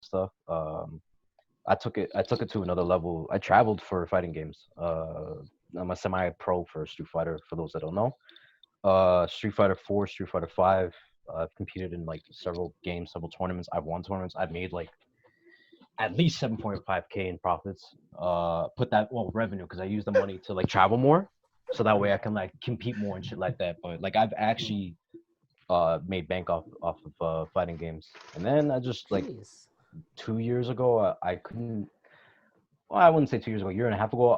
stuff. I took it to another level. I traveled for fighting games. I'm a semi-pro for Street Fighter. For those that don't know, Street Fighter 4, Street Fighter 5. I've competed in like several games, several tournaments. I've won tournaments. I've made like at least 7.5K in profits. Put that revenue because I use the money to like travel more, so that way I can like compete more and shit like that. But like I've actually made bank off of fighting games, and then I just like Jeez. 2 years ago I couldn't. Well, I wouldn't say 2 years ago. A year and a half ago,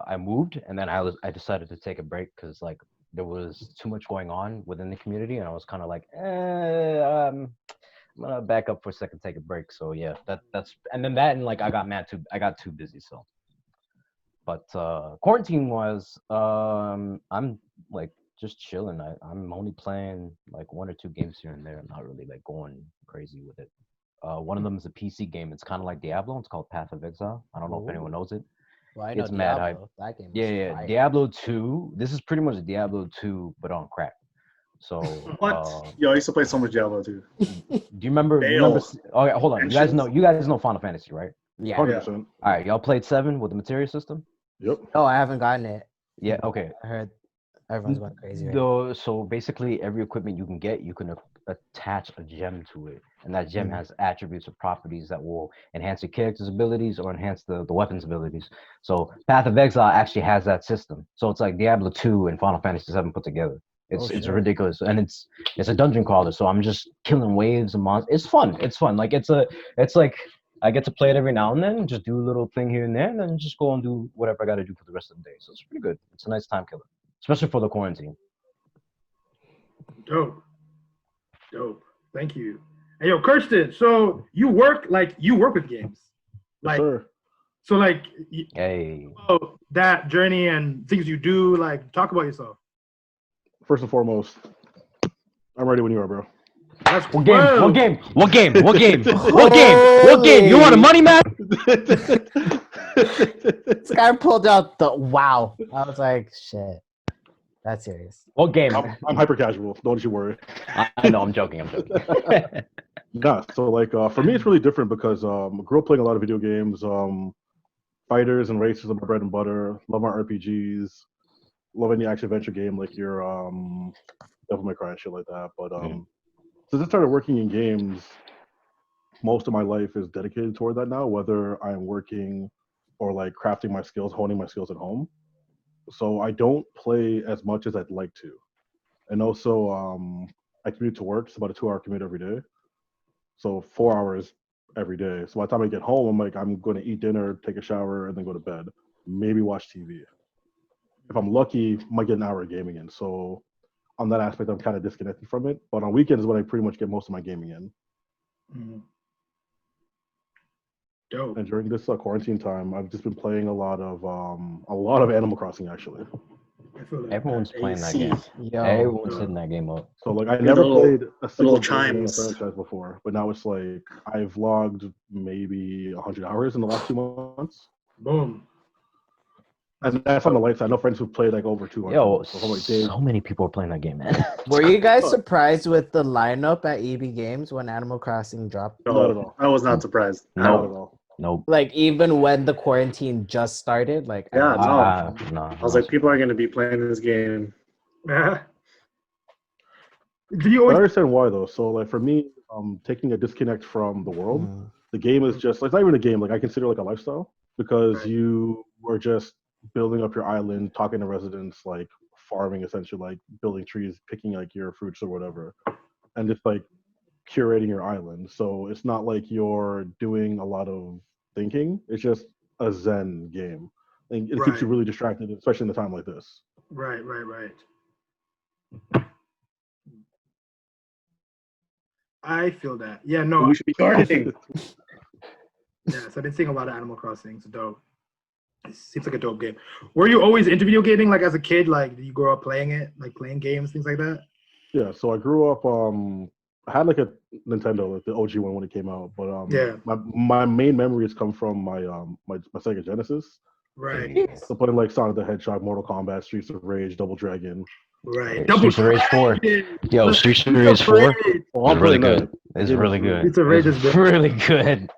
I moved, and then I decided to take a break because like there was too much going on within the community, and I was kind of like, I'm gonna back up for a second, take a break. So yeah, that's and then that and like I got too busy. So, but quarantine was I'm like just chilling. I'm only playing like one or two games here and there. I'm not really like going crazy with it. One of them is a PC game. It's kind of like Diablo. It's called Path of Exile. I don't know if anyone knows it. Well, I know It's mad hype. Diablo. That game. Yeah. Fire. Diablo 2. This is pretty much Diablo 2, but on crack. So What? Yo, I used to play so much Diablo too. do you remember? Okay, hold on. You guys know Final Fantasy, right? Yeah. 100%. All right, y'all played 7 with the materia system? Yep. No, I haven't gotten it. Yeah. Okay. I heard everyone's going crazy. Right? So basically, every equipment you can get, you can attach a gem to it, and that gem has attributes or properties that will enhance your character's abilities or enhance the weapon's abilities. So Path of Exile actually has that system. So it's like Diablo 2 and Final Fantasy 7 put together. It's ridiculous, and it's a dungeon crawler. So I'm just killing waves of monsters. It's fun. It's fun. Like it's like I get to play it every now and then, just do a little thing here and there, and then just go and do whatever I got to do for the rest of the day. So it's pretty good. It's a nice time killer, especially for the quarantine. Dope. Thank you. Hey, yo, Kirsten. So you work with games, like Sure. so like Hey. that journey and things you do. Like talk about yourself. First and foremost, I'm ready when you are, bro. That's What game? What game? You want a money match? This guy pulled out the wow. I was like, shit. That's serious. What game? I'm hyper casual. Don't you worry. I know. I'm joking. Nah, so like for me, it's really different because I grew up playing a lot of video games. Fighters and racers are my bread and butter. Love my RPGs. Love any action adventure game like your Devil May Cry and shit like that. But since I started working in games, most of my life is dedicated toward that now, whether I'm working or like crafting my skills, honing my skills at home. So I don't play as much as I'd like to. And also I commute to work. It's about a 2-hour commute every day. So 4 hours every day. So by the time I get home, I'm like, I'm going to eat dinner, take a shower, and then go to bed. Maybe watch TV. If I'm lucky, I might get an hour of gaming in. So on that aspect, I'm kind of disconnected from it. But on weekends is when I pretty much get most of my gaming in. Dope. And during this quarantine time, I've just been playing a lot of Animal Crossing actually. I feel that. Everyone's playing that game. Yo. Everyone's hitting that game up. So like I never played a single little game in the chimes. franchise before, but now it's like I've logged maybe 100 hours in the last 2 months. Boom. And that's on the light side. I know friends who've played like over 200. Yo, so like Dave, so many people are playing that game, man. Were you guys surprised with the lineup at EB Games when Animal Crossing dropped? Not at all. I was not surprised. Not at all. Nope. Like even when the quarantine just started, like Yeah, No. I was like, people are going to be playing this game. Yeah. Do you I always understand why though. So like for me, taking a disconnect from the world, the game is just like it's not even a game. Like I consider it like a lifestyle because you were just building up your island, talking to residents, like farming essentially, like building trees, picking like your fruits or whatever, and just like curating your island. So it's not like you're doing a lot of thinking. It's just a zen game. And it keeps you really distracted, especially in a time like this. Right. I feel that. Yeah, no. We should be gardening. Yes, I've been seeing a lot of Animal Crossing. It's dope. It seems like a dope game. Were you always into video gaming, like as a kid? Like, did you grow up playing it, like playing games, things like that? Yeah, so I grew up. I had like a Nintendo, like the OG one when it came out. But my main memories come from my my Sega Genesis. Right. So putting like Sonic the Hedgehog, Mortal Kombat, Streets of Rage, Double Dragon. Right. Streets of Rage 4. Yo, Streets of Rage 4 is really good. It's really good. Streets of Rage is good. Really good.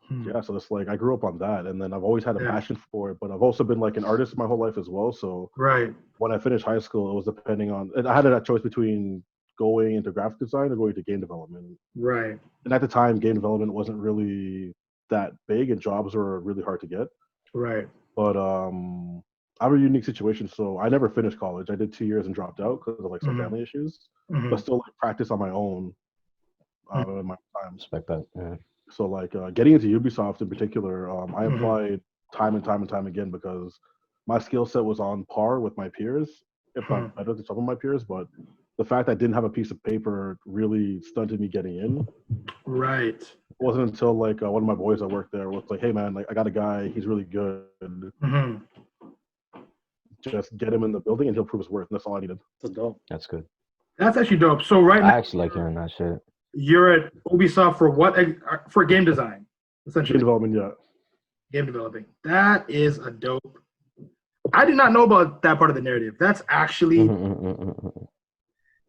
Yeah, so it's like I grew up on that, and then I've always had a Yeah. passion for it. But I've also been like an artist my whole life as well. So Right. when I finished high school, it was depending on, and I had that choice between going into graphic design or going to game development. Right. And at the time, game development wasn't really that big, and jobs were really hard to get. Right. But I have a unique situation. So I never finished college. I did 2 years and dropped out because of like some Mhm. family issues. Mhm. But still like practice on my own in my time. Respect that. Yeah. So like getting into Ubisoft in particular, I Mhm. applied time and time and time again because my skill set was on par with my peers, if not better than some of my peers. But the fact I didn't have a piece of paper really stunted me getting in. Right. It wasn't until like one of my boys that worked there was like, "Hey man, like I got a guy, he's really good. Mhm. Just get him in the building and he'll prove his worth." And that's all I needed. That's dope. That's good. That's actually dope. So right I now actually like hearing that shit. you're at Ubisoft for what? For game design, Game essentially. development, yeah. Game developing. That is a dope. I did not know about that part of the narrative. That's actually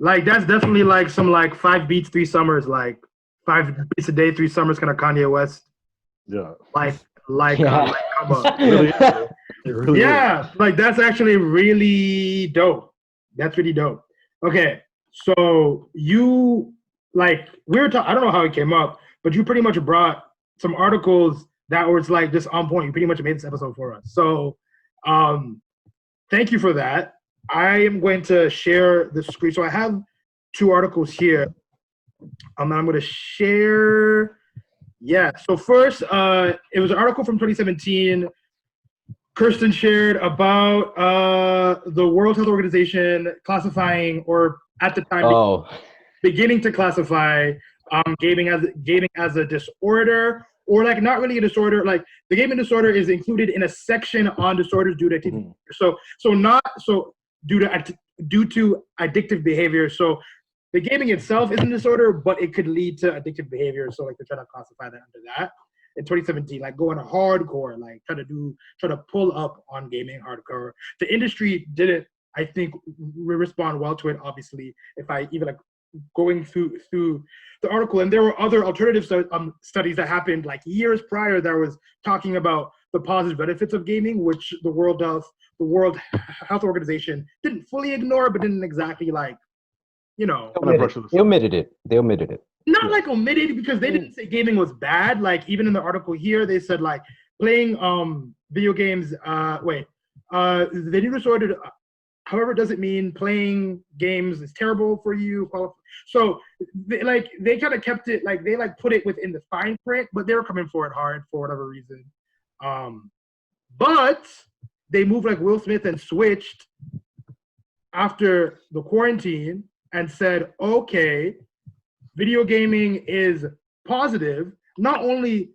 like that's definitely like some like 5 beats, 3 summers, like 5 beats a day, 3 summers, kind of Kanye West, Yeah. Yeah. come on. It really is, bro. It really Yeah, like that's actually really dope. That's really dope. Okay, so you like we were talking. I don't know how it came up, but you pretty much brought some articles that was like just on point. You pretty much made this episode for us. So, thank you for that. I am going to share the screen. So I have 2 articles here. I'm going to share. Yeah. So first, it was an article from 2017. Kirsten shared about the World Health Organization classifying, or at the time, Oh, beginning to classify gaming as a disorder, or like not really a disorder. Like the gaming disorder is included in a section on disorders due to activity. So due to addictive behavior. So the gaming itself isn't a disorder, but it could lead to addictive behavior. So like they're trying to classify that under that. In 2017, like going hardcore, like try to pull up on gaming hardcore. The industry didn't, I think, respond well to it. Obviously, if I even like going through the article, and there were other alternative studies that happened like years prior that was talking about the positive benefits of gaming, which the World Health Organization didn't fully ignore, but didn't exactly like, they omitted it. They omitted it. Not like omitted, because they didn't say gaming was bad. Like even in the article here, they said like playing video games. The new disorder, however, doesn't mean playing games is terrible for you. So they kind of kept it like they like put it within the fine print, but they were coming for it hard for whatever reason. But they moved like Will Smith and switched after the quarantine and said, okay, video gaming is positive. Not only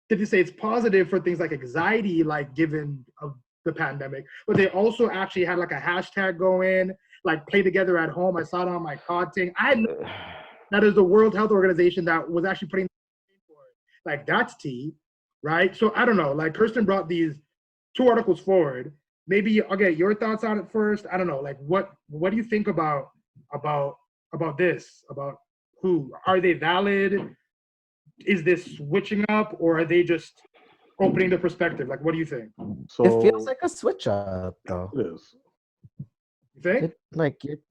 did they say it's positive for things like anxiety, like given of the pandemic, but they also actually had like a hashtag going, like play together at home. I saw it on my COD thing. I know that is the World Health Organization that was actually putting for it. Like that's tea, right? So I don't know. Like Kirsten brought these 2 articles forward. Maybe I'll get your thoughts on it first. I don't know. Like what do you think about this? About who are they valid? Is this switching up, or are they just opening the perspective? Like, what do you think? So It feels like a switch up, though. it is. You think?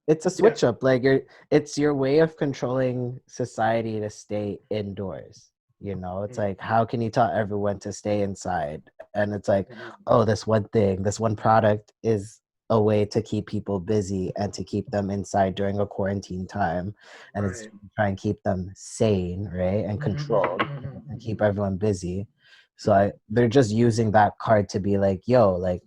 It's a switch up. Like it's your way of controlling society to stay indoors. It's like, how can you tell everyone to stay inside? And it's like, oh, this one product is a way to keep people busy and to keep them inside during a quarantine time, and it's to try and keep them sane, right, and controlled, and keep everyone busy. So they're just using that card to be like, yo, like,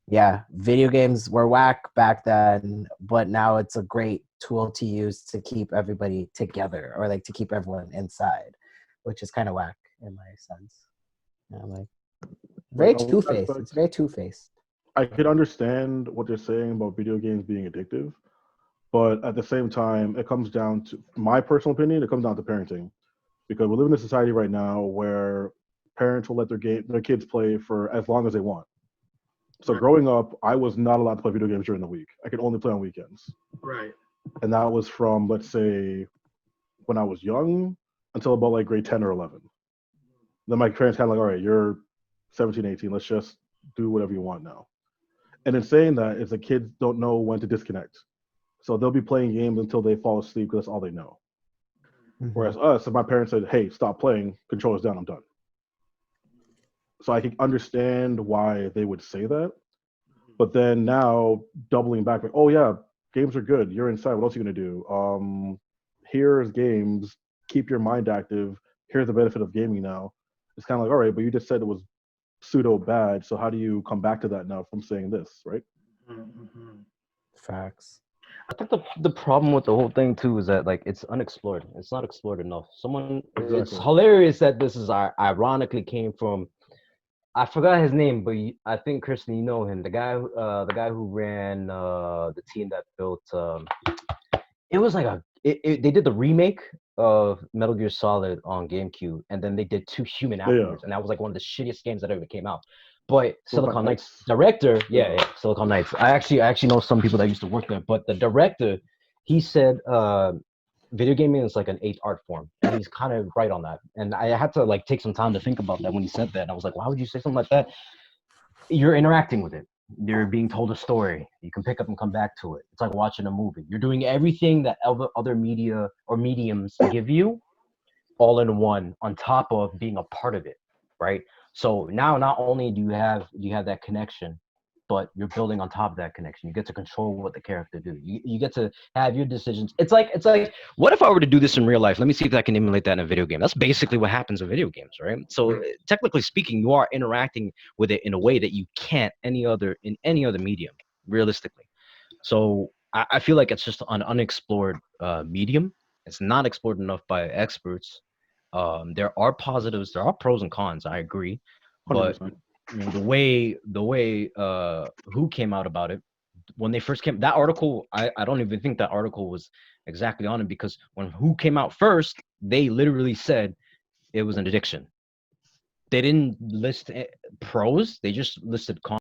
yeah, video games were whack back then, but now it's a great tool to use to keep everybody together, or like to keep everyone inside, which is kind of whack in my sense. I'm like, very two-faced. It's very two-faced. I could understand what they're saying about video games being addictive, but at the same time, it comes down to my personal opinion. It comes down to parenting, because we live in a society right now where parents will let their kids play for as long as they want. So growing up, I was not allowed to play video games during the week. I could only play on weekends. Right. And that was from, let's say, when I was young until about like grade 10 or 11. Then my parents kind of like, all right, you're 17, 18. Let's just do whatever you want now. And in saying that, is the kids don't know when to disconnect. So they'll be playing games until they fall asleep because that's all they know. Mhm. Whereas us, if my parents said, hey, stop playing, controller's down, I'm done. So I can understand why they would say that. But then now doubling back, like, oh yeah, games are good. You're inside. What else are you gonna do? Here's games. Keep your mind active. Here's the benefit of gaming now. It's kind of like, all right, but you just said it was pseudo bad. So how do you come back to that now from saying this, right? Facts. I think the problem with the whole thing too is that like it's unexplored. It's not explored enough. It's Exactly. hilarious that this is ironically came from. I forgot his name, but I think Kristen, you know him. The guy who ran the team that built. It was like they did the remake of Metal Gear Solid on GameCube, and then they did Two Human afterwards, and that was like one of the shittiest games that ever came out. But Silicon Knights director, yeah, Silicon Knights. I actually know some people that used to work there, but the director, he said video gaming is like an eighth art form, and he's kind of right on that. And I had to like take some time to think about that when he said that. And I was like, why would you say something like that? You're interacting with it. You're being told a story. You can pick up and come back to it. It's like watching a movie. You're doing everything that other media or mediums give you, all in one, on top of being a part of it, right? So now not only do you have that connection, but you're building on top of that connection. You get to control what the character do. You get to have your decisions. It's like what if I were to do this in real life? Let me see if I can emulate that in a video game. That's basically what happens in video games, right? So technically speaking, you are interacting with it in a way that you can't in any other medium, realistically. So I feel like it's just an unexplored medium. It's not explored enough by experts. There are positives, there are pros and cons. I agree, but 100%. the way who came out about it when they first came, that article, I don't even think that article was exactly on it, because when who came out first, they literally said it was an addiction. They didn't list pros; they just listed cons.